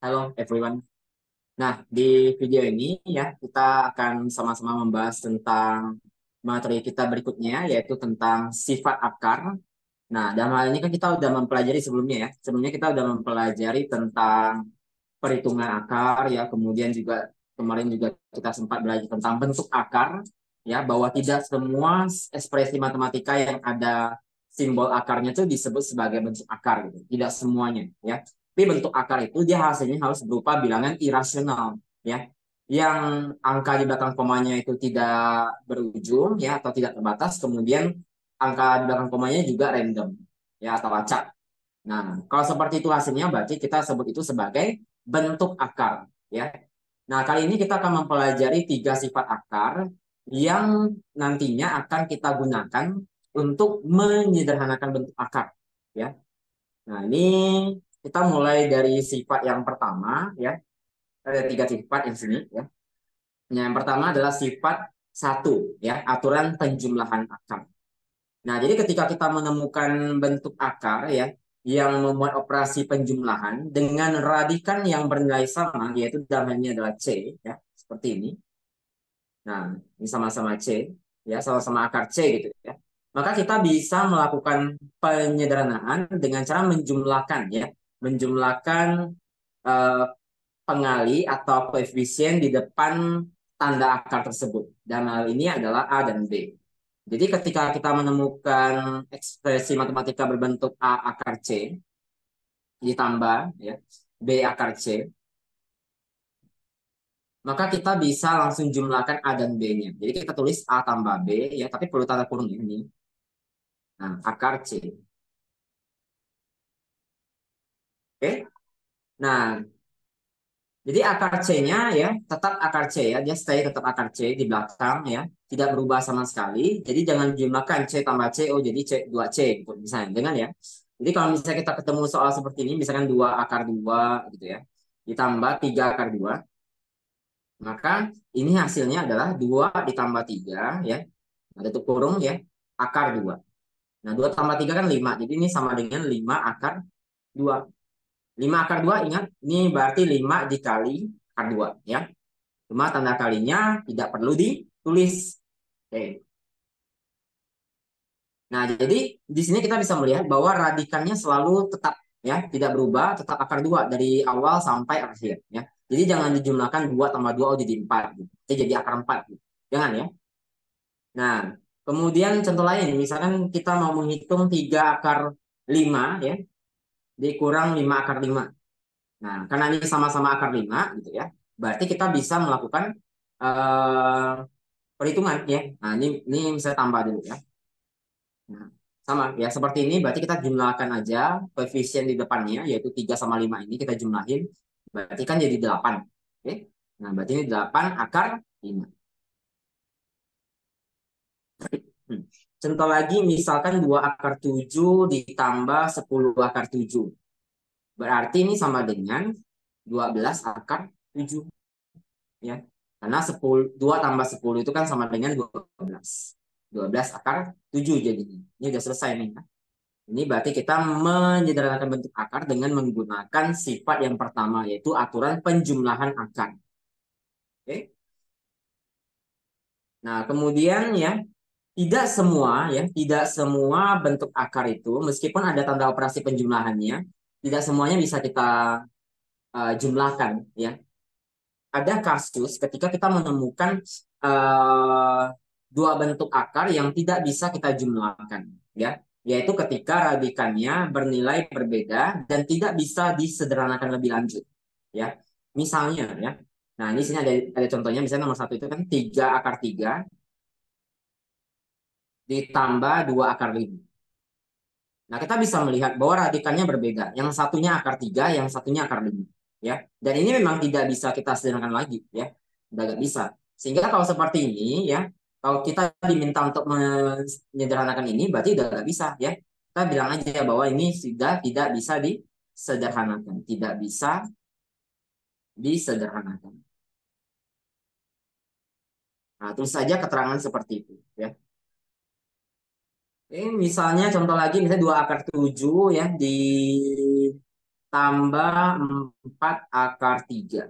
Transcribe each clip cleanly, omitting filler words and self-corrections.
Halo everyone. Nah, di video ini ya kita akan sama-sama membahas tentang materi kita berikutnya yaitu tentang sifat akar. Nah, dalam hal ini kan kita udah mempelajari sebelumnya ya. Sebelumnya kita udah mempelajari tentang perhitungan akar ya, kemudian juga kemarin juga kita sempat belajar tentang bentuk akar ya, bahwa tidak semua ekspresi matematika yang ada simbol akarnya itu disebut sebagai bentuk akar gitu. Tidak semuanya ya. Tapi bentuk akar itu dia hasilnya harus berupa bilangan irasional ya. Yang angka di belakang komanya itu tidak berujung ya atau tidak terbatas, kemudian angka di belakang komanya juga random ya atau acak. Nah, kalau seperti itu hasilnya berarti kita sebut itu sebagai bentuk akar ya. Nah, kali ini kita akan mempelajari tiga sifat akar yang nantinya akan kita gunakan untuk menyederhanakan bentuk akar ya. Nah, ini kita mulai dari sifat yang pertama ya. Ada tiga sifat di sini ya. Yang pertama adalah sifat satu ya, aturan penjumlahan akar. Nah, jadi ketika kita menemukan bentuk akar ya yang memuat operasi penjumlahan dengan radikan yang bernilai sama, yaitu dalam hal ini adalah C ya, seperti ini. Nah, ini sama-sama C ya, sama-sama akar C gitu ya. Maka kita bisa melakukan penyederhanaan dengan cara menjumlahkan ya, menjumlahkan eh, pengali atau koefisien di depan tanda akar tersebut. Dan hal ini adalah A dan B. Jadi ketika kita menemukan ekspresi matematika berbentuk A akar C ditambah ya B akar C, maka kita bisa langsung jumlahkan A dan B-nya. Jadi kita tulis A tambah B ya, tapi perlu tanda kurung ini. Nah, akar C. Oke. Nah, jadi akar C-nya ya tetap akar C ya, dia stay tetap akar C di belakang ya, tidak berubah sama sekali. Jadi jangan jumlahkan C tambah C, oh jadi C 2C gitu misalnya, dengan ya. Jadi kalau misalnya kita ketemu soal seperti ini, misalkan 2 akar 2 gitu ya, ditambah 3 akar 2, maka ini hasilnya adalah 2 ditambah 3 ya, ada tuh kurung ya, akar 2. Nah 2 tambah 3 kan 5, jadi ini sama dengan 5 akar 2. 5 akar 2 ingat, ini berarti 5 dikali akar 2 ya. Cuma tanda kalinya tidak perlu ditulis. Oke. Nah, jadi di sini kita bisa melihat bahwa radikannya selalu tetap ya, tidak berubah, tetap akar 2 dari awal sampai akhir ya. Jadi jangan dijumlahkan 2 tambah 2 oh jadi 4 gitu. Jadi akar 4 gitu. Jangan ya. Nah, kemudian contoh lain misalkan kita mau menghitung 3 akar 5 ya, dikurang 5 akar 5. Nah, karena ini sama-sama akar 5 gitu ya. Berarti kita bisa melakukan eh, perhitungan ya. Nah, ini saya tambah dulu ya. Nah, sama ya seperti ini berarti kita jumlahkan aja koefisien di depannya yaitu 3 sama 5 ini kita jumlahin. Berarti kan jadi 8. Oke. Nah, berarti ini 8 akar 5. Hmm. Contoh lagi misalkan 2 akar 7 ditambah 10 akar 7. Berarti ini sama dengan 12 akar 7 ya. Karena 10 2 tambah 10 itu kan sama dengan 12. 12 akar 7 jadinya. Ini udah selesai nih. Ini berarti kita menyederhanakan bentuk akar dengan menggunakan sifat yang pertama yaitu aturan penjumlahan akar. Oke. Nah, kemudian ya tidak semua bentuk akar itu meskipun ada tanda operasi penjumlahannya, tidak semuanya bisa kita jumlahkan ya. Ada kasus ketika kita menemukan uh, dua bentuk akar yang tidak bisa kita jumlahkan ya, yaitu ketika radikannya bernilai berbeda dan tidak bisa disederhanakan lebih lanjut ya. Misalnya ya, nah ini sini ada contohnya, misalnya nomor satu itu kan 3 akar 3 ditambah 2 akar 5. Nah, kita bisa melihat bahwa radikannya berbeda. Yang satunya akar 3, yang satunya akar 5. Ya. Dan ini memang tidak bisa kita sederhanakan lagi. Ya. Udah nggak bisa. Sehingga kalau seperti ini, ya, kalau kita diminta untuk menyederhanakan ini, berarti udah nggak bisa. Ya. Kita bilang aja bahwa ini sudah tidak bisa disederhanakan. Tidak bisa disederhanakan. Nah, tulis saja keterangan seperti itu. Ya. Misalnya contoh lagi, misalnya 2 akar 7 ya, ditambah tambah 4 akar 3.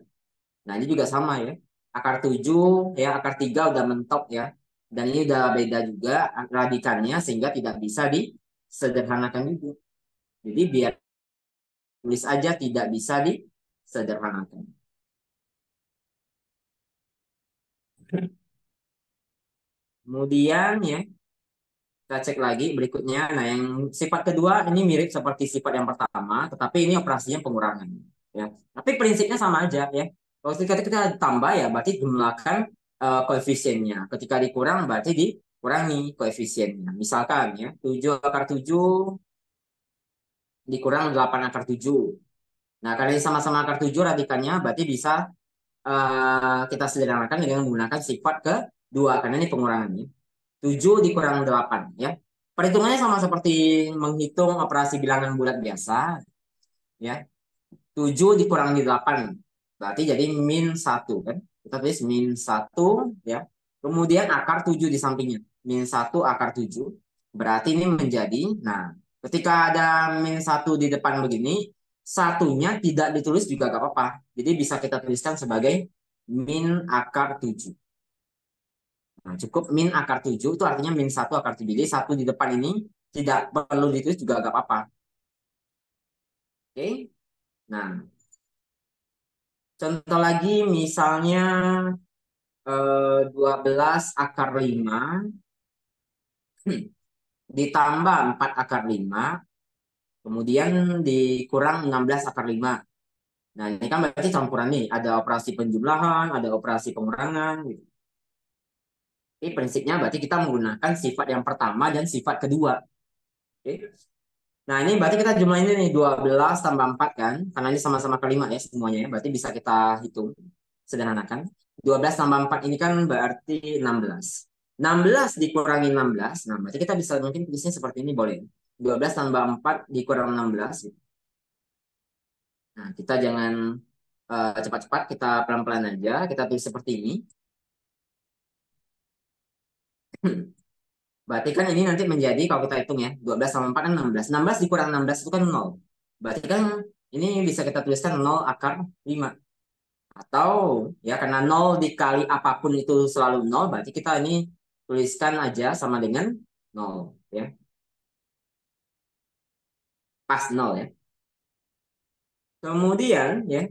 Nah, ini juga sama ya. Akar 7 ya, akar 3 udah mentok ya. Dan ini udah beda juga radikannya sehingga tidak bisa disederhanakan juga. Jadi biar tulis aja tidak bisa disederhanakan. Kemudian ya, kita cek lagi berikutnya. Nah, yang sifat kedua ini mirip seperti sifat yang pertama, tetapi ini operasinya pengurangan. Ya, tapi prinsipnya sama aja ya. Kalau ketika kita tambah ya, berarti jumlahkan koefisiennya. Ketika dikurang berarti dikurangi koefisiennya. Misalkan ya, 7 akar 7 dikurang 8 akar 7. Nah, karena ini sama-sama akar 7 radikannya, berarti bisa kita sederhanakan dengan menggunakan sifat kedua, karena ini pengurangannya. 7 dikurang 8 ya. Perhitungannya sama seperti menghitung operasi bilangan bulat biasa ya. 7 dikurangi 8 berarti jadi min 1 kan. Kita tulis min 1 ya. Kemudian akar 7 di sampingnya. Min 1 akar 7 berarti ini menjadi, nah, ketika ada min 1 di depan begini, satunya tidak ditulis juga gak apa-apa. Jadi bisa kita tuliskan sebagai min akar 7. Nah, cukup min akar 7 itu artinya min 1 akar 7. Jadi 1 di depan ini tidak perlu ditulis juga gak apa-apa. Oke. Nah, contoh lagi misalnya 12 akar 5 ditambah 4 akar 5 kemudian dikurang 16 akar 5. Nah, ini kan berarti campuran nih. Ada operasi penjumlahan, ada operasi pengurangan gitu. Ini prinsipnya berarti kita menggunakan sifat yang pertama dan sifat kedua. Oke. Nah, ini berarti kita jumlah ini nih 12 tambah 4 kan. Karena ini sama-sama kelima ya semuanya ya. Berarti bisa kita hitung sederhanakan. 12 tambah 4 ini kan berarti 16. 16 dikurangi 16. Nah, berarti kita bisa mungkin tulisnya seperti ini boleh. 12 tambah 4 dikurang 16. Nah, kita jangan cepat-cepat, kita pelan-pelan aja. Kita tulis seperti ini. Berarti kan ini nanti menjadi, kalau kita hitung ya, 12 tambah 4 kan 16. 16 dikurang 16 itu kan 0. Berarti kan ini bisa kita tuliskan 0 akar 5. Atau ya karena 0 dikali apapun itu selalu 0, berarti kita ini tuliskan aja sama dengan 0 ya. Pas 0 ya. Kemudian ya.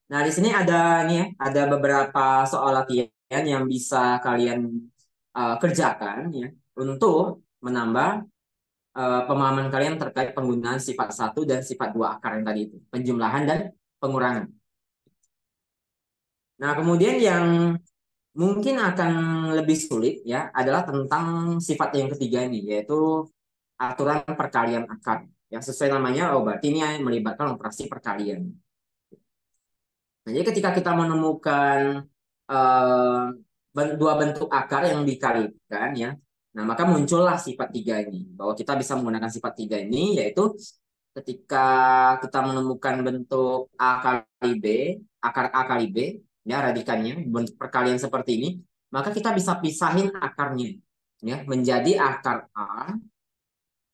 Nah, di sini ada nih ya, ada beberapa soal latihan yang bisa kalian kerjakan ya untuk menambah pemahaman kalian terkait penggunaan sifat satu dan sifat dua akar yang tadi itu, penjumlahan dan pengurangan. Nah, kemudian yang mungkin akan lebih sulit ya adalah tentang sifat yang ketiga ini, yaitu aturan perkalian akar. Yang sesuai namanya, oh berarti ini melibatkan operasi perkalian. Nah, jadi ketika kita menemukan dua bentuk akar yang dikalikan ya, nah maka muncullah sifat tiga ini. Bahwa kita bisa menggunakan sifat tiga ini, yaitu ketika kita menemukan bentuk A kali B, akar A kali B, ya radikannya, bentuk perkalian seperti ini, maka kita bisa pisahin akarnya, ya menjadi akar A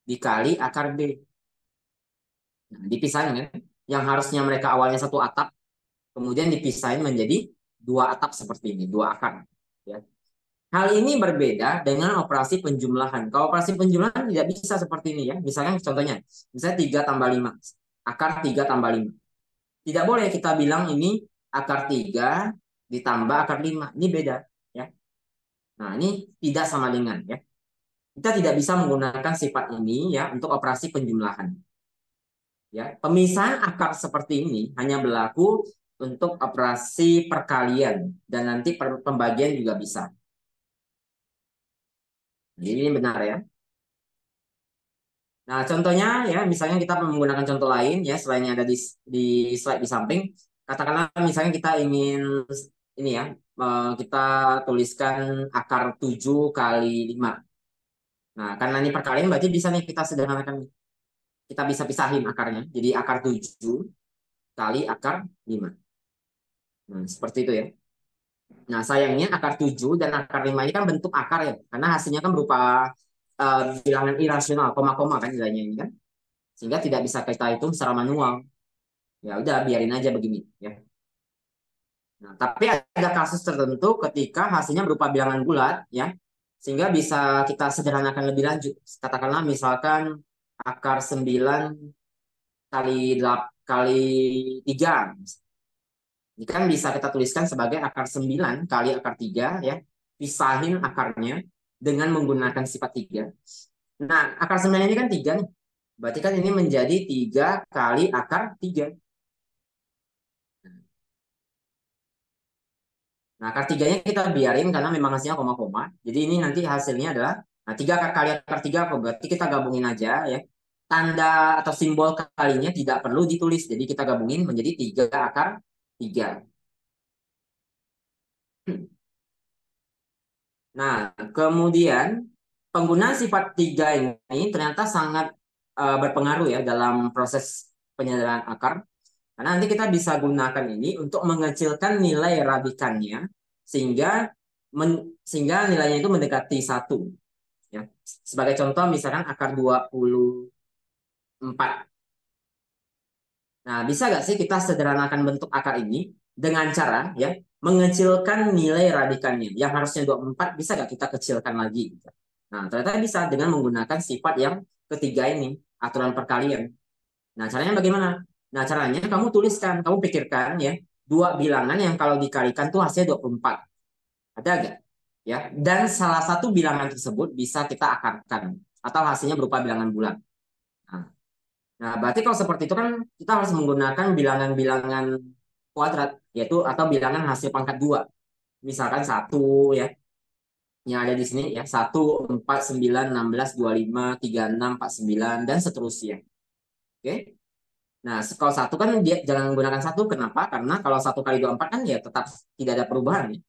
dikali akar B. Nah, dipisahin kan, yang harusnya mereka awalnya satu atap, kemudian dipisahin menjadi dua atap seperti ini, dua akar. Ya. Hal ini berbeda dengan operasi penjumlahan. Kalau operasi penjumlahan tidak bisa seperti ini ya. Misalnya contohnya, misalnya 3 tambah 5. Akar 3 tambah 5. Tidak boleh kita bilang ini akar 3 ditambah akar 5. Ini beda. Ya. Nah, ini tidak sama dengan ya. Kita tidak bisa menggunakan sifat ini ya untuk operasi penjumlahan. Ya, pemisahan akar seperti ini hanya berlaku untuk operasi perkalian dan nanti pembagian juga bisa. Jadi ini benar ya. Nah, contohnya ya, misalnya kita menggunakan contoh lain ya, selain yang ada di slide di samping. Katakanlah misalnya kita ingin ini ya, kita tuliskan akar 7 kali 5. Nah, karena ini perkalian berarti bisa nih kita sederhanakan. Kita bisa pisahin akarnya. Jadi akar 7 kali akar 5. Nah, seperti itu ya. Nah, sayangnya akar 7 dan akar 5 ini kan bentuk akar ya. Karena hasilnya kan berupa bilangan irasional, koma-koma kan nilainya ini kan. Sehingga tidak bisa kita hitung secara manual. Ya udah biarin aja begini ya. Nah, tapi ada kasus tertentu ketika hasilnya berupa bilangan bulat ya, sehingga bisa kita sederhanakan lebih lanjut. Katakanlah misalkan akar 9 kali 8 kali 3. Ini kan bisa kita tuliskan sebagai akar 9 kali akar 3 ya. Pisahin akarnya dengan menggunakan sifat 3. Nah, akar 9 ini kan 3 nih. Berarti kan ini menjadi 3 kali akar 3. Nah, akar 3-nya kita biarin karena memang hasilnya koma-koma. Jadi ini nanti hasilnya adalah, nah 3 kali akar 3 apa? Berarti kita gabungin aja ya. Tanda atau simbol kalinya tidak perlu ditulis. Jadi kita gabungin menjadi 3 akar 3. Nah, kemudian penggunaan sifat 3 ini ternyata sangat berpengaruh ya dalam proses penyederhanaan akar. Karena nanti kita bisa gunakan ini untuk mengecilkan nilai radikannya sehingga sehingga nilainya itu mendekati 1. Ya. Sebagai contoh misalkan akar 24. Nah, bisa nggak sih kita sederhanakan bentuk akar ini dengan cara ya mengecilkan nilai radikannya. Yang harusnya 24 bisa nggak kita kecilkan lagi? Nah, ternyata bisa dengan menggunakan sifat yang ketiga ini, aturan perkalian. Nah, caranya bagaimana? Nah, caranya kamu tuliskan, kamu pikirkan ya, dua bilangan yang kalau dikalikan tuh hasilnya 24. Ada nggak? Ya, dan salah satu bilangan tersebut bisa kita akarkan atau hasilnya berupa bilangan bulat. Nah, berarti kalau seperti itu kan kita harus menggunakan bilangan-bilangan kuadrat, yaitu atau bilangan hasil pangkat 2. Misalkan satu ya, yang ada di sini ya, 1, 4, 9, 16, 25, 36, 49, dan seterusnya. Oke? Nah, kalau satu kan dia jangan menggunakan satu. Kenapa? Karena kalau 1 kali 24 kan ya tetap tidak ada perubahan. Ya.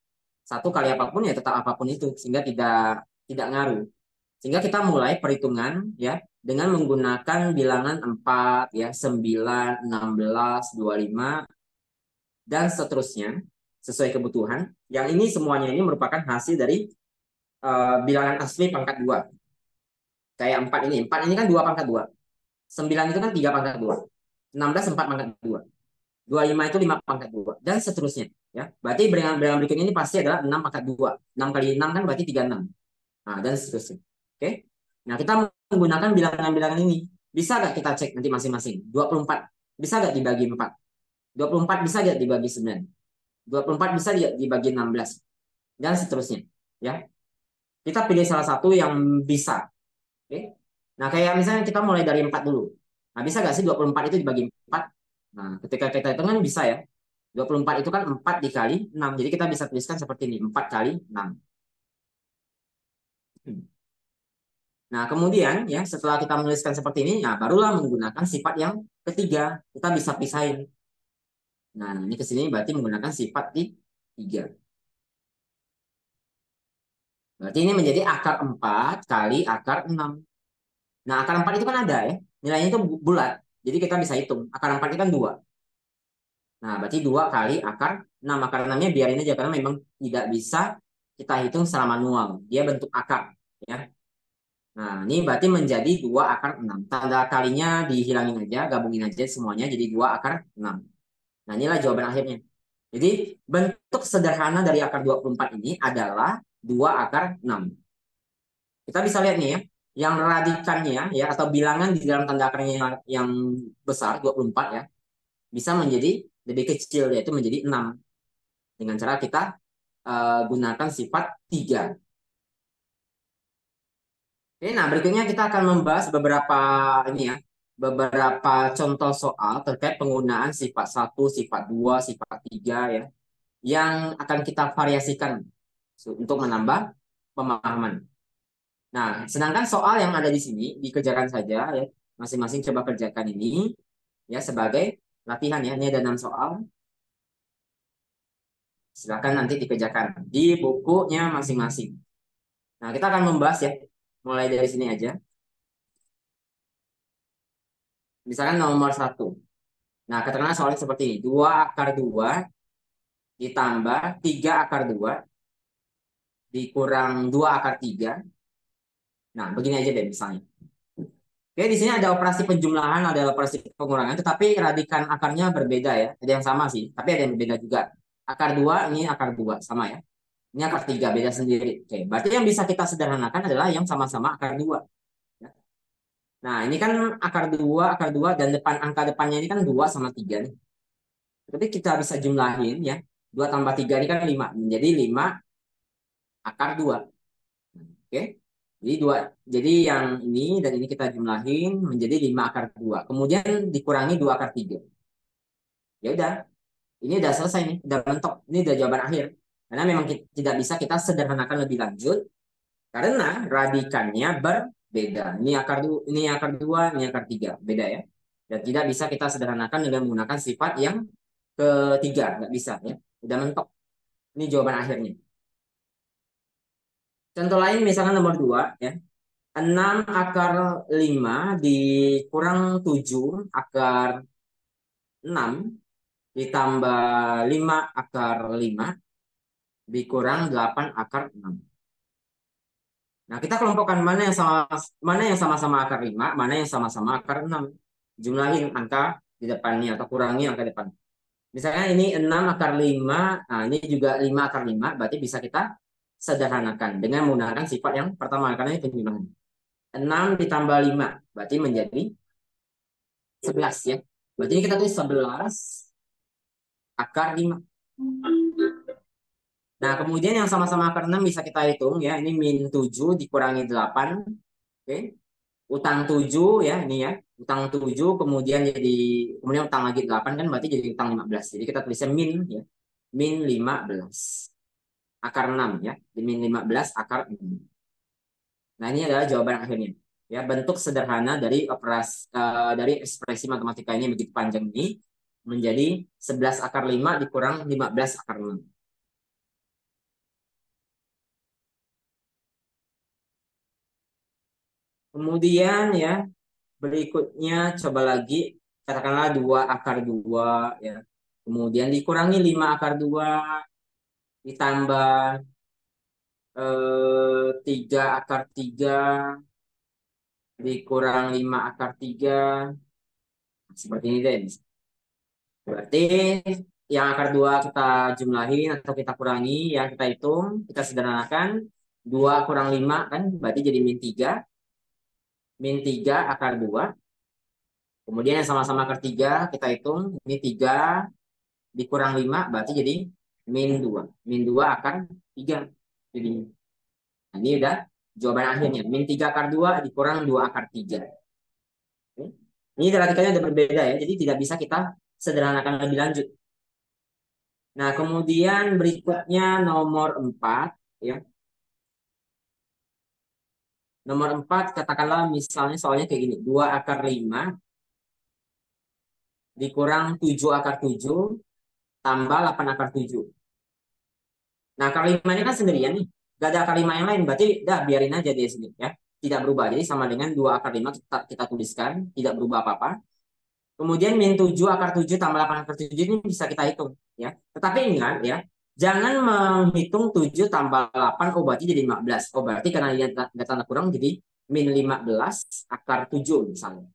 Satu kali apapun ya tetap apapun itu, sehingga tidak ngaruh. Sehingga kita mulai perhitungan ya dengan menggunakan bilangan 4 ya, 9, 16, 25 dan seterusnya sesuai kebutuhan. Yang ini semuanya ini merupakan hasil dari bilangan asli pangkat 2. Kayak 4 ini. 4 ini kan 2 pangkat 2. 9 itu kan 3 pangkat 2. 16 4 pangkat 2. 25 itu 5 pangkat 2 dan seterusnya ya. Berarti bilangan berikutnya ini pasti adalah 6 pangkat 2. 6 kali 6 kan berarti 36. Nah, dan seterusnya. Oke. Nah, kita menggunakan bilangan-bilangan ini. Bisa nggak kita cek nanti masing-masing? 24 bisa nggak dibagi 4? 24 bisa nggak dibagi 9? 24 bisa nggak dibagi 16? Dan seterusnya. Ya. Kita pilih salah satu yang bisa. Oke. Nah, kayak misalnya kita mulai dari 4 dulu. Nah, bisa nggak sih 24 itu dibagi 4? Nah, ketika kita hitung kan bisa ya. 24 itu kan 4 dikali 6. Jadi kita bisa tuliskan seperti ini. 4 kali 6. Nah, kemudian ya setelah kita menuliskan seperti ini, ya barulah menggunakan sifat yang ketiga. Kita bisa pisahin. Nah, ini ke sini berarti menggunakan sifat di 3. Berarti ini menjadi akar 4 kali akar 6. Nah, akar 4 itu kan ada ya. Nilainya itu bulat. Jadi kita bisa hitung. Akar 4 itu kan 2. Nah, berarti 2 kali akar 6. Akar 6-nya biarin aja karena memang tidak bisa kita hitung secara manual. Dia bentuk akar. Ya. Nah, ini berarti menjadi 2 akar 6. Tanda kalinya dihilangin aja, gabungin aja semuanya jadi 2 akar 6. Nah, inilah jawaban akhirnya. Jadi, bentuk sederhana dari akar 24 ini adalah 2 akar 6. Kita bisa lihat nih ya, yang radikannya ya atau bilangan di dalam tanda akarnya yang besar 24 ya, bisa menjadi lebih kecil yaitu menjadi 6 dengan cara kita gunakan sifat 3. Oke, nah berikutnya kita akan membahas beberapa ini ya, beberapa contoh soal terkait penggunaan sifat 1, sifat 2, sifat 3 ya, yang akan kita variasikan untuk menambah pemahaman. Nah, sedangkan soal yang ada di sini dikerjakan saja ya, masing-masing coba kerjakan ini ya sebagai latihan ya. Ini ada 6 soal. Silakan nanti dikerjakan di bukunya masing-masing. Nah, kita akan membahas ya, mulai dari sini aja. Misalkan nomor 1. Nah, katakanlah soalnya seperti ini. 2 akar 2 ditambah 3 akar 2 dikurang 2 akar 3. Nah, begini aja deh misalnya. Oke, di sini ada operasi penjumlahan, ada operasi pengurangan, tetapi radikan akarnya berbeda ya. Ada yang sama sih, tapi ada yang berbeda juga. Akar 2 ini akar 2 sama ya. Ini akar 3 beda sendiri. Oke, berarti yang bisa kita sederhanakan adalah yang sama-sama akar 2. Ya. Nah, ini kan akar 2 dan depan angka depannya ini kan 2 sama 3 nih. Tapi kita bisa jumlahin ya. 2 tambah 3 ini kan 5. Menjadi 5 akar 2. Oke. Jadi dua, jadi yang ini dan ini kita jumlahin menjadi 5 akar 2. Kemudian dikurangi 2 akar 3. Ya udah, ini udah selesai nih, udah mentok. Ini udah jawaban akhir. Karena memang tidak bisa kita sederhanakan lebih lanjut karena radikannya berbeda. Ini akar 2, ini akar 3, beda ya. Dan tidak bisa kita sederhanakan dengan menggunakan sifat yang ketiga, nggak bisa ya. Udah mentok. Ini jawaban akhirnya. Contoh lain misalkan nomor 2 ya. 6 akar 5 dikurang 7 akar 6 ditambah 5 akar 5 dikurang 8 akar 6. Nah, kita kelompokkan mana yang sama-sama akar 5, mana yang sama-sama akar 6. Jumlahin angka di depannya atau kurangi angka depan. Misalnya ini 6 akar 5, nah ini juga 5 akar 5, berarti bisa kita sederhanakan dengan menggunakan sifat yang pertama karena ini penjumlahan. 6 ditambah 5 berarti menjadi 11 ya. Berarti ini kita tulis 11 akar 5. Nah, kemudian yang sama-sama akar 6 bisa kita hitung ya. Ini min 7 dikurangi 8. Oke. Utang 7 ya, ini ya. Utang 7 kemudian utang lagi 8 kan berarti jadi utang 15. Jadi kita tulisnya min ya. Min 15 akar 6 ya. Di min 15 akar 6. Nah, ini adalah jawaban akhirnya. Ya, bentuk sederhana dari ekspresi matematika ini begitu panjang ini menjadi 11 akar 5 dikurang 15 akar 6. Kemudian ya, berikutnya coba lagi katakanlah 2 akar 2 ya. Kemudian dikurangi 5 akar 2 ditambah 3 akar 3 dikurang 5 akar 3 seperti ini deh. Berarti yang akar 2 kita jumlahin atau kita kurangi ya kita hitung, kita sederhanakan 2 kurang 5 kan berarti jadi min 3 akar 2. Kemudian yang sama-sama akar 3 kita hitung ini 3 dikurang 5 berarti jadi min 2. Min 2 akar 3. Jadi nah, ini udah jawaban akhirnya. Min 3 akar 2 dikurang 2 akar 3. Oke. Ini radikanya udah berbeda ya. Jadi tidak bisa kita sederhanakan lebih lanjut. Nah, kemudian berikutnya nomor 4 ya. Nomor 4 katakanlah misalnya soalnya kayak gini. 2 akar 5 dikurang 7 akar 7 tambah 8 akar 7. Nah, akar 5 ini kan sendirian nih. Gak ada akar 5 yang lain. Berarti udah biarin aja dia sini ya. Tidak berubah. Jadi sama dengan 2 akar 5 kita tuliskan. Tidak berubah apa-apa. Kemudian min 7 akar 7 tambah 8 akar 7 ini bisa kita hitung. Ya. Tetapi ingat ya. Jangan menghitung 7 tambah 8. Oh berarti jadi 15. Oh berarti karena dia ada tanda kurang jadi min 15 akar 7 misalnya.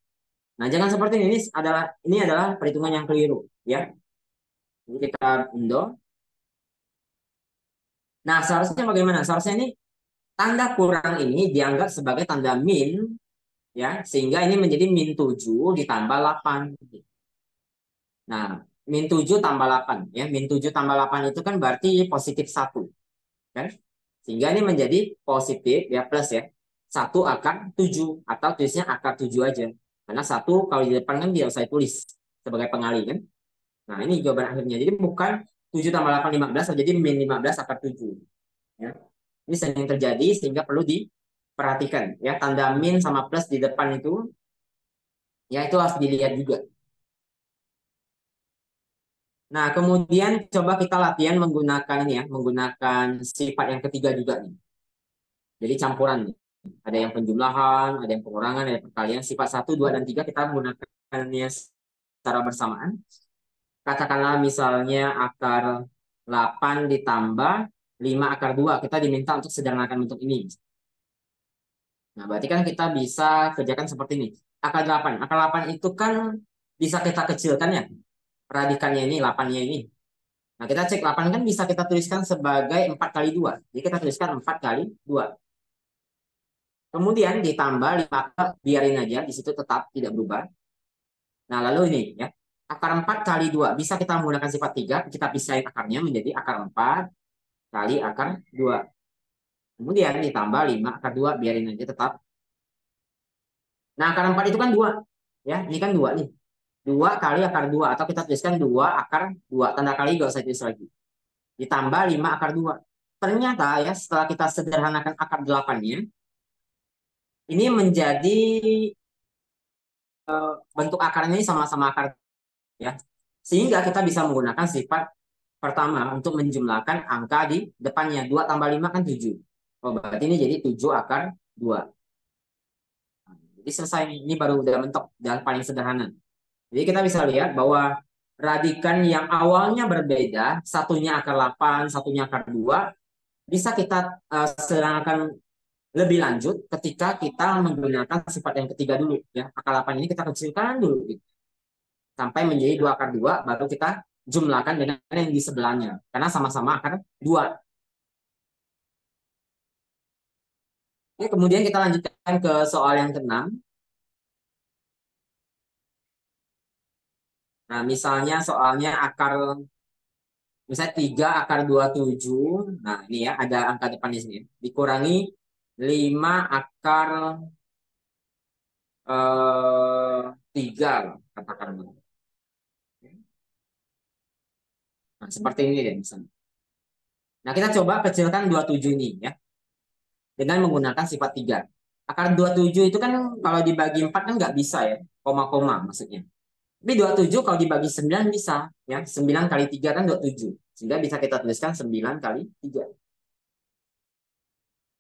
Nah jangan seperti ini. Ini adalah perhitungan yang keliru. Ya. Jadi kita undo. Nah seharusnya bagaimana? Seharusnya ini tanda kurang ini dianggap sebagai tanda min ya sehingga ini menjadi min 7 ditambah 8. Nah, min 7 tambah 8 ya. Min 7 tambah 8 itu kan berarti positif 1 kan? Sehingga ini menjadi positif ya plus ya. 1 akar 7 atau tulisnya akar 7 aja. Karena 1 kalau di depan kan biasa saya tulis sebagai pengali kan. Nah, ini jawaban akhirnya. Jadi bukan 7 tambah 8 15 jadi min 15 akar 7 ya. Ini sering terjadi sehingga perlu diperhatikan ya tanda min sama plus di depan itu ya itu harus dilihat juga. Nah, kemudian coba kita latihan menggunakan ini ya, menggunakan sifat yang ketiga juga nih. Jadi campuran nih. Ada yang penjumlahan, ada yang pengurangan, ada yang perkalian. Sifat 1, 2, dan 3 kita menggunakannya secara bersamaan. Katakanlah misalnya akar 8 ditambah 5 akar 2. Kita diminta untuk sederhanakan bentuk ini. Nah, berarti kan kita bisa kerjakan seperti ini. akar 8. Akar 8 itu kan bisa kita kecilkan ya. Radikannya ini, 8-nya ini. Nah, kita cek 8 kan bisa kita tuliskan sebagai 4 kali 2. Jadi kita tuliskan 4 kali 2. Kemudian ditambah 5, biarin aja, di situ tetap tidak berubah. Nah, lalu ini ya. Akar 4 kali 2. Bisa kita menggunakan sifat 3. Kita pisahin akarnya menjadi akar 4 kali akar 2. Kemudian ditambah 5 akar 2. Biarin aja tetap. Nah, akar 4 itu kan 2. Ya, ini kan 2 nih. 2 kali akar 2. Atau kita tuliskan 2 akar 2. Tanda kali gak usah tulis lagi. Ditambah 5 akar 2. Ternyata ya setelah kita sederhanakan akar 8-nya, ini menjadi bentuk akarnya ini sama-sama akar ya. Sehingga kita bisa menggunakan sifat pertama untuk menjumlahkan angka di depannya. 2 tambah 5 kan 7. Oh, berarti ini jadi 7 akar 2. Jadi selesai nih. Ini baru udah mentok dan paling sederhana. Jadi kita bisa lihat bahwa radikan yang awalnya berbeda, satunya akar 8, satunya akar 2, bisa kita sederhanakan lebih lanjut ketika kita menggunakan sifat yang ketiga dulu ya. Akar 8 ini kita kecilkan dulu gitu. Sampai menjadi 2 akar 2, baru kita jumlahkan dengan yang di sebelahnya karena sama-sama akar 2. Oke, kemudian kita lanjutkan ke soal yang keenam. Nah, misalnya soalnya akar misalnya 3 akar 27. Nah, ini ya ada angka depannya sini. Dikurangi 5 akar 3 katakan. Nah, seperti ini deh misalnya. Nah, kita coba kecilkan 27 ini ya dengan menggunakan sifat 3. Akar 27 itu kan kalau dibagi 4 kan nggak bisa ya, koma-koma maksudnya. Tapi 27 kalau dibagi 9 bisa ya. 9 kali 3 kan 27. Sehingga bisa kita tuliskan 9 kali 3.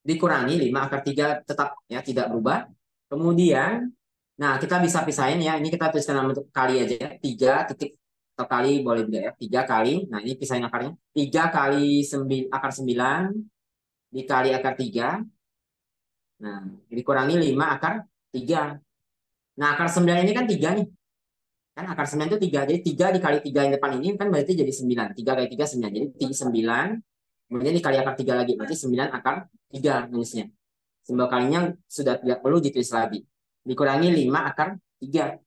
Dikurangi 5 akar 3 tetap ya tidak berubah. Kemudian, nah kita bisa pisahin ya. Ini kita tuliskan dalam bentuk kali aja ya. 3 titik atau kali boleh juga ya. 3 kali. Nah ini pisahin akarnya. 3 kali akar 9 dikali akar 3. Nah dikurangi 5 akar 3. Nah akar 9 ini kan 3 nih. Kan akar 9 itu 3. Jadi 3 dikali 3 yang depan ini kan berarti jadi 9. 3 kali 3 9. Jadi 9. Kemudian dikali akar 3 lagi. Berarti 9 akar 3 nulisnya. Simbol kalinya sudah tidak perlu ditulis lagi. Dikurangi 5 akar 3.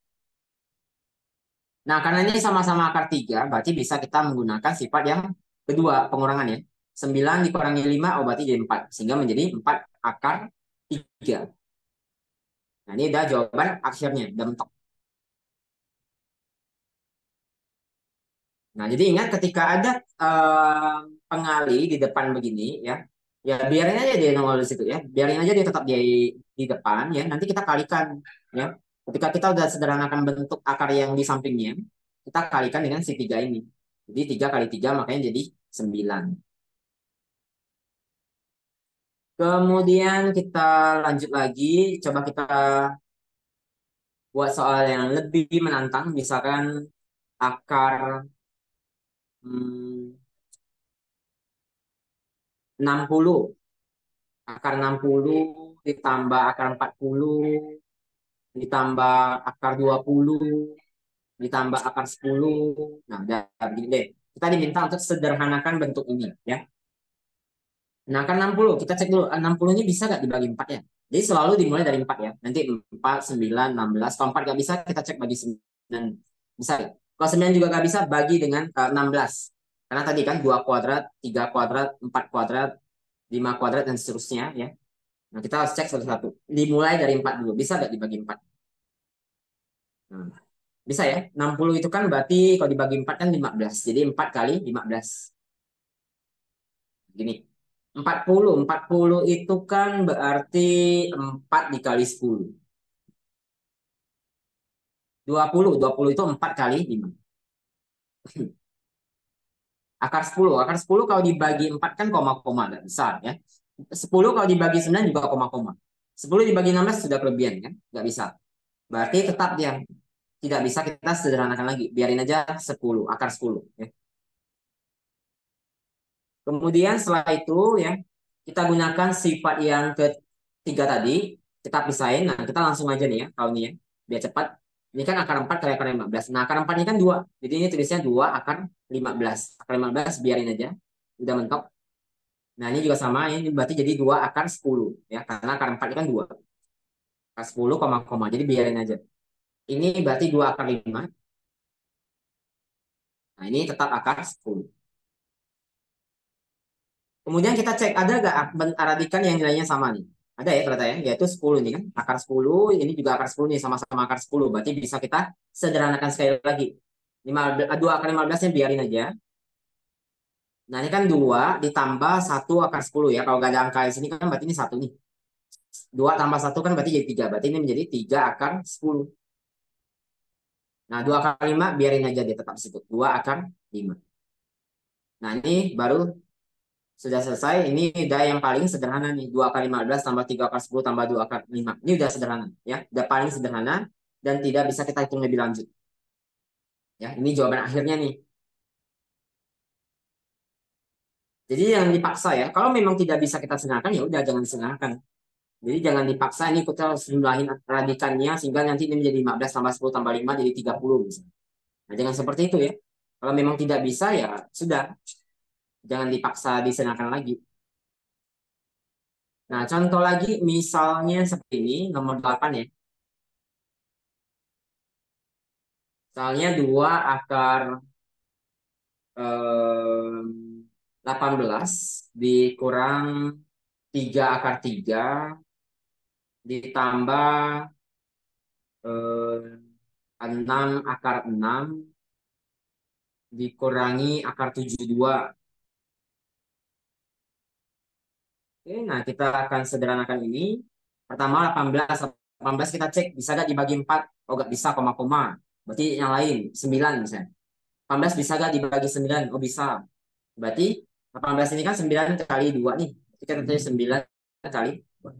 Nah, karena ini sama-sama akar 3, berarti bisa kita menggunakan sifat yang kedua, pengurangan ya. 9 dikurangi 5, oh berarti jadi 4. Sehingga menjadi 4 akar 3. Nah, ini udah jawaban akhirnya, udah mentok. Nah, jadi ingat ketika ada pengali di depan begini ya, ya biarin aja dia nongol di situ ya, biarin aja dia tetap di depan ya. Nanti kita kalikan ya. Ketika kita udah sederhanakan bentuk akar yang di sampingnya, kita kalikan dengan si 3 ini. Jadi 3 kali 3 makanya jadi 9. Kemudian kita lanjut lagi, coba kita buat soal yang lebih menantang, misalkan akar 60. Akar 60 ditambah akar 40 ditambah akar 20 ditambah akar 10. Nah, udah begini deh. Kita diminta untuk sederhanakan bentuk ini ya. Nah, akar 60 kita cek dulu. 60 ini bisa nggak dibagi 4 ya? Jadi selalu dimulai dari 4 ya. Nanti 4, 9, 16. Kalau 4 nggak bisa, kita cek bagi 9. Bisa ya? Kalau 9 juga nggak bisa, bagi dengan 16. Karena tadi kan 2 kuadrat, 3 kuadrat, 4 kuadrat, 5 kuadrat, dan seterusnya ya. Nah, kita harus cek satu-satu. Dimulai dari 4 dulu. Bisa nggak dibagi 4? Nah, bisa ya. 60 itu kan berarti kalau dibagi 4 kan 15. Jadi 4 kali 15. Gini. 40 itu kan berarti 4 dikali 10. 20 itu 4 kali 5. Akar 10 kalau dibagi 4 kan koma-koma. Nggak besar ya. 10 kalau dibagi 9 juga koma-koma. 10 dibagi 16 sudah kelebihan kan. Nggak bisa. Berarti tetap dia tidak bisa kita sederhanakan lagi. Biarin aja 10, akar 10. Ya. Kemudian setelah itu ya, kita gunakan sifat yang ketiga tadi. Kita pisahin. Nah, kita langsung aja nih ya, kalau ini ya. biar cepat. Ini kan akar 4 kali akar 15. Nah, akar 4 ini kan 2. Jadi ini tulisnya 2 akar 15. Akar 15 biarin aja. Udah mentok. Nah, ini juga sama. Ini berarti jadi 2 akar 10. Ya, karena akar 4 ini kan 2. Akar 10, koma. Jadi biarin aja. Ini berarti 2 akar 5. Nah, ini tetap akar 10. Kemudian kita cek ada nggak radikan yang nilainya sama nih. Ada ya ternyata ya, yaitu 10 nih kan. Akar 10, ini juga akar 10 nih, sama-sama akar 10. Berarti bisa kita sederhanakan sekali lagi. 2 akar 15-nya biarin aja. Nah, ini kan 2 ditambah 1 akar 10 ya. Kalau nggak ada angka di sini kan berarti ini 1 nih. 2 tambah 1 kan berarti jadi 3. Berarti ini menjadi 3 akar 10. Nah, 2 akar 5 biarin aja dia tetap di situ. 2 akar 5. Nah, ini baru sudah selesai. Ini udah yang paling sederhana nih. 2 akar 15 tambah 3 akar 10 tambah 2 akar 5. Ini udah sederhana ya. Udah paling sederhana dan tidak bisa kita hitung lebih lanjut. Ya, ini jawaban akhirnya nih. Jadi yang dipaksa ya. Kalau memang tidak bisa kita sederhanakan ya udah jangan disederhanakan. Jadi jangan dipaksa ini kita harus jumlahin radikannya sehingga nanti ini menjadi 15 tambah 10 tambah 5 jadi 30 misalnya. Nah, jangan seperti itu ya. Kalau memang tidak bisa ya sudah. Jangan dipaksa disederhanakan lagi. Nah, contoh lagi misalnya seperti ini nomor 8 ya. Misalnya 2 akar 18 dikurang 3 akar 3 ditambah 6 akar 6 dikurangi akar 72. Oke, nah kita akan sederhanakan ini. Pertama 18 kita cek bisa gak dibagi 4. Oh gak bisa, koma-koma. Berarti yang lain 9 misalnya. 18 bisa gak dibagi 9? Oh bisa. Berarti 18 ini kan 9 kali 2 nih. Kita tulis 9 kali 2.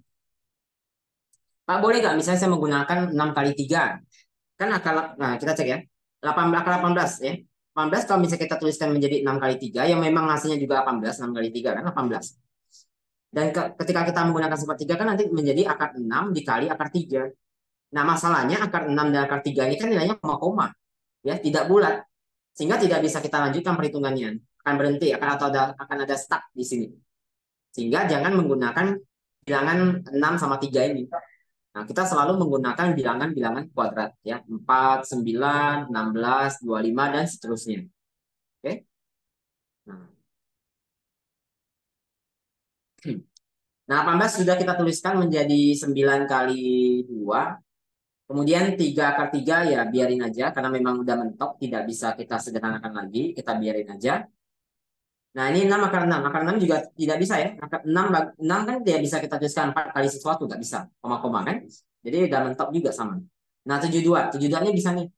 Pak boleh gak misalnya saya menggunakan 6 kali 3? Kan akar, nah kita cek ya. 8 akar 18 ya. 18 kalau misalnya kita tuliskan menjadi 6 kali 3, yang memang hasilnya juga 18, 6 kali 3 kan 18. Dan ketika kita menggunakan sifat 3 kan nanti menjadi akar 6 dikali akar 3. Nah masalahnya akar 6 dan akar 3 ini kan nilainya koma-koma. Ya, tidak bulat. Sehingga tidak bisa kita lanjutkan perhitungannya. Akan berhenti, akan ada stuck di sini. Sehingga jangan menggunakan bilangan 6 sama 3 ini. Nah, kita selalu menggunakan bilangan-bilangan kuadrat ya, 4, 9, 16, 25 dan seterusnya. Oke. Nah, nah 18 sudah kita tuliskan menjadi 9 kali 2. Kemudian 3 akar 3 ya biarin aja karena memang udah mentok tidak bisa kita sederhanakan lagi, kita biarin aja. Nah, ini 6 akar 6. Akar 6 juga tidak bisa ya. Akar 6, 6 kan tidak bisa kita tuliskan 4 kali sesuatu, nggak bisa. Koma-koma kan. Jadi udah mentok juga sama. Nah, 72. 72 ini bisa nih.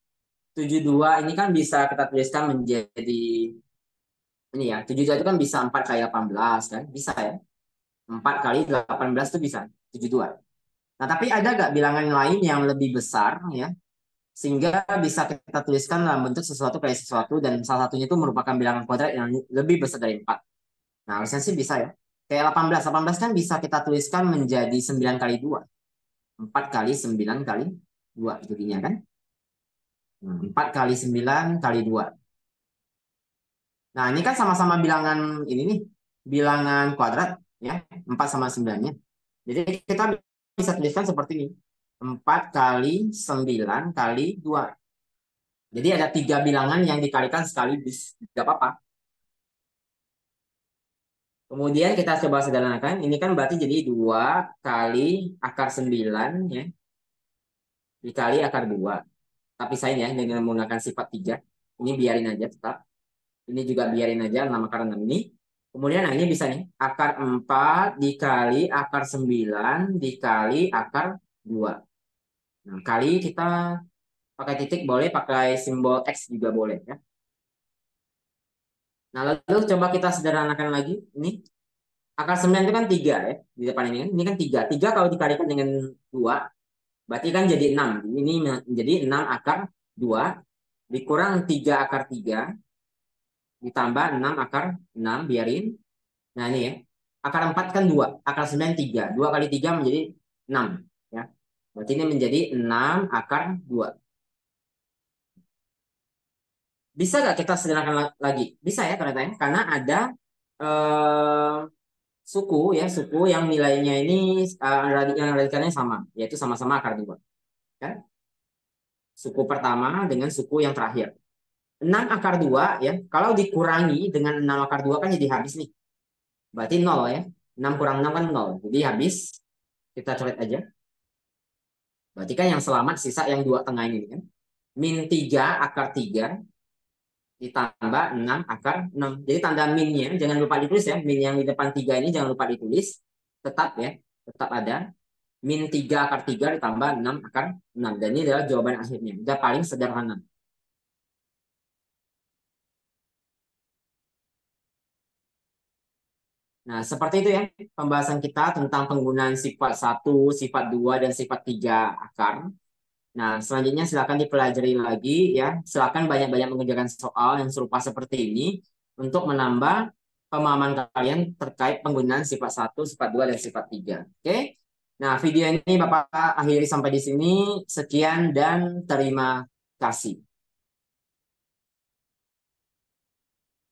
72 ini kan bisa kita tuliskan menjadi ini ya. 72 itu kan bisa 4 kali 18 kan. Bisa ya. 4 kali 18 itu bisa. 72. Nah, tapi ada nggak bilangan lain yang lebih besar ya. Sehingga bisa kita tuliskan dalam bentuk sesuatu kali sesuatu dan salah satunya itu merupakan bilangan kuadrat yang lebih besar dari 4. Nah, harusnya sih bisa ya. Kayak 18. 18 kan bisa kita tuliskan menjadi 9 kali 2. 4 kali 9 kali 2 jadinya kan. 4 kali 9 kali 2. Nah, ini kan sama-sama bilangan ini nih. Bilangan kuadrat ya. 4 sama 9-nya. Jadi kita bisa tuliskan seperti ini. 4 kali 9 kali 2. Jadi ada 3 bilangan yang dikalikan sekaligus. Tidak apa-apa. Kemudian kita coba sederhanakan. Ini kan berarti jadi 2 kali akar 9 ya. Dikali akar 2. Tapi saya ya dengan menggunakan sifat 3. Ini biarin aja tetap. Ini juga biarin aja 6 akar 6 ini. Kemudian nah ini bisa nih. Akar 4 dikali akar 9 dikali akar 2. Nah, kali kita pakai titik boleh, pakai simbol X juga boleh ya. Nah, lalu coba kita sederhanakan lagi. Ini akar 9 itu kan 3 ya. Di depan ini kan. Ini kan 3. 3 kalau dikalikan dengan 2, berarti kan jadi 6. Ini menjadi 6 akar 2 dikurang 3 akar 3 ditambah 6 akar 6 biarin. Nah, ini ya. Akar 4 kan 2, akar 9 3. 2 kali 3 menjadi 6 ya. Berarti ini menjadi 6 akar 2. Bisa nggak kita sederhanakan lagi? Bisa ya ternyata ya. Karena ada eh, suku ya, suku yang nilainya ini yang radikalnya sama, yaitu sama-sama akar 2. Kan? Suku pertama dengan suku yang terakhir. 6 akar 2 ya, kalau dikurangi dengan 6 akar 2 kan jadi habis nih. Berarti 0 ya. 6 kurang 6 kan 0. Jadi habis, kita coret aja. Berarti kan yang selamat sisa yang 2 tengah ini kan. Min 3 akar 3 ditambah 6 akar 6. Jadi tanda minnya jangan lupa ditulis ya. Min yang di depan 3 ini jangan lupa ditulis. Tetap ya, tetap ada. Min 3 akar 3 ditambah 6 akar 6. Dan ini adalah jawaban akhirnya. Udah paling sederhana. Nah, seperti itu ya pembahasan kita tentang penggunaan sifat satu, sifat 2 dan sifat 3 akar. Nah, selanjutnya silakan dipelajari lagi ya. Silakan banyak-banyak mengerjakan soal yang serupa seperti ini untuk menambah pemahaman kalian terkait penggunaan sifat satu, sifat 2 dan sifat 3. Oke? Nah, video ini Bapak akhiri sampai di sini. Sekian dan terima kasih.